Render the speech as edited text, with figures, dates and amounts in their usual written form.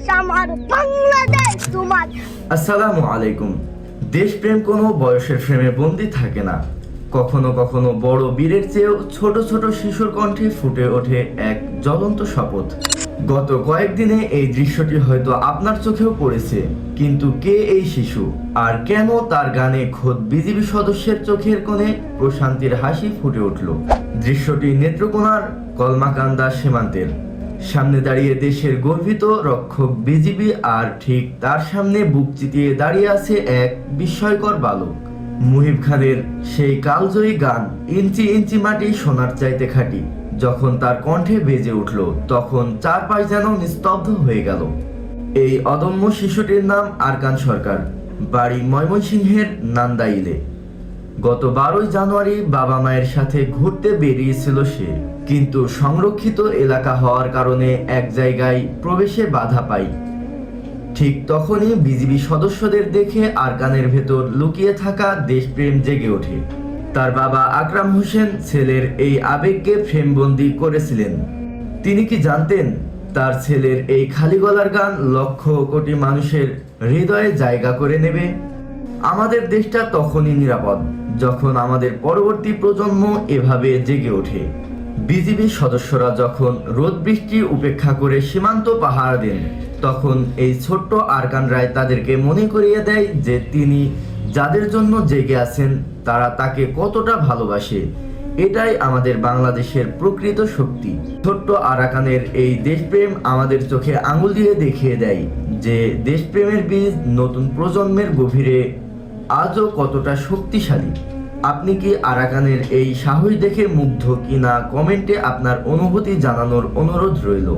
আমার বাংলাদেশ তোমার। আসসালামু আলাইকুম। দেশপ্রেম কোনো বয়সের ফ্রেমে বন্দি থাকে না। কখনো কখনো বড় বীরের চেয়েও ছোট ছোট শিশুর কণ্ঠে ফুটে ওঠে এক জ্বলন্ত শপথ। গত কয়েকদিনে এই দৃশ্যটি হয়তো আপনার চোখেও পড়েছে, কিন্তু কে এই শিশু আর কেন তার গানে খোদ বিজিবি সদস্যের চোখের কোণে প্রশান্তির হাসি ফুটে উঠল? দৃশ্যটি নেত্রকোনার কলমাকান্দা সীমান্তের। সামনে দাঁড়িয়ে দেশের গর্বিত রক্ষক বিজিবি, আর ঠিক তার সামনে বুক চিতিয়ে দাঁড়িয়ে আছে এক বিস্ময়কর বালক। মুহিব খানের সেই কালজয়ী গান ইঞ্চি ইঞ্চি মাটি সোনার চাইতে খাঁটি যখন তার কণ্ঠে বেজে উঠল, তখন চারপাশ যেন নিস্তব্ধ হয়ে গেল। এই অদম্য শিশুটির নাম আরকান সরকার, বাড়ি ময়মনসিংহের নান্দাইলে। গত 12ই জানুয়ারি বাবা মায়ের সাথে ঘুরতে বেরিয়েছিল সে, কিন্তু সংরক্ষিত এলাকা হওয়ার কারণে এক জায়গায় প্রবেশে বাধা পায়। ঠিক তখনই বিজিবি সদস্যদের দেখে আরকানের ভেতর লুকিয়ে থাকা দেশপ্রেম জেগে ওঠে। তার বাবা আকরাম হোসেন ছেলের এই আবেগকে ফ্রেমবন্দি করেছিলেন। তিনি কি জানতেন তার ছেলের এই খালি গলার গান লক্ষ কোটি মানুষের হৃদয়ে জায়গা করে নেবে? আমাদের দেশটা তখনই নিরাপদ যখন আমাদের পরবর্তী প্রজন্ম এভাবে জেগে ওঠে। বিজিবি সদস্যরা যখন রোদ বৃষ্টি উপেক্ষা করে সীমান্ত পাহারা দেন, তখন এই ছোট্ট আরকান রায় তাদেরকে মনে করিয়ে দেয় যে তিনি যাদের জন্য জেগে আছেন তারা তাকে কতটা ভালোবাসে। এটাই আমাদের বাংলাদেশের প্রকৃত শক্তি। ছোট্ট আরাকানের এই দেশপ্রেম আমাদের চোখে আঙুল দিয়ে দেখিয়ে দেয় যে দেশপ্রেমের বীজ নতুন প্রজন্মের গভীরে আজও কতটা শক্তিশালী। আপনি কি আরাকানের এই সাহস দেখে মুগ্ধ কিনা কমেন্টে আপনার অনুভূতি জানানোর অনুরোধ রইল।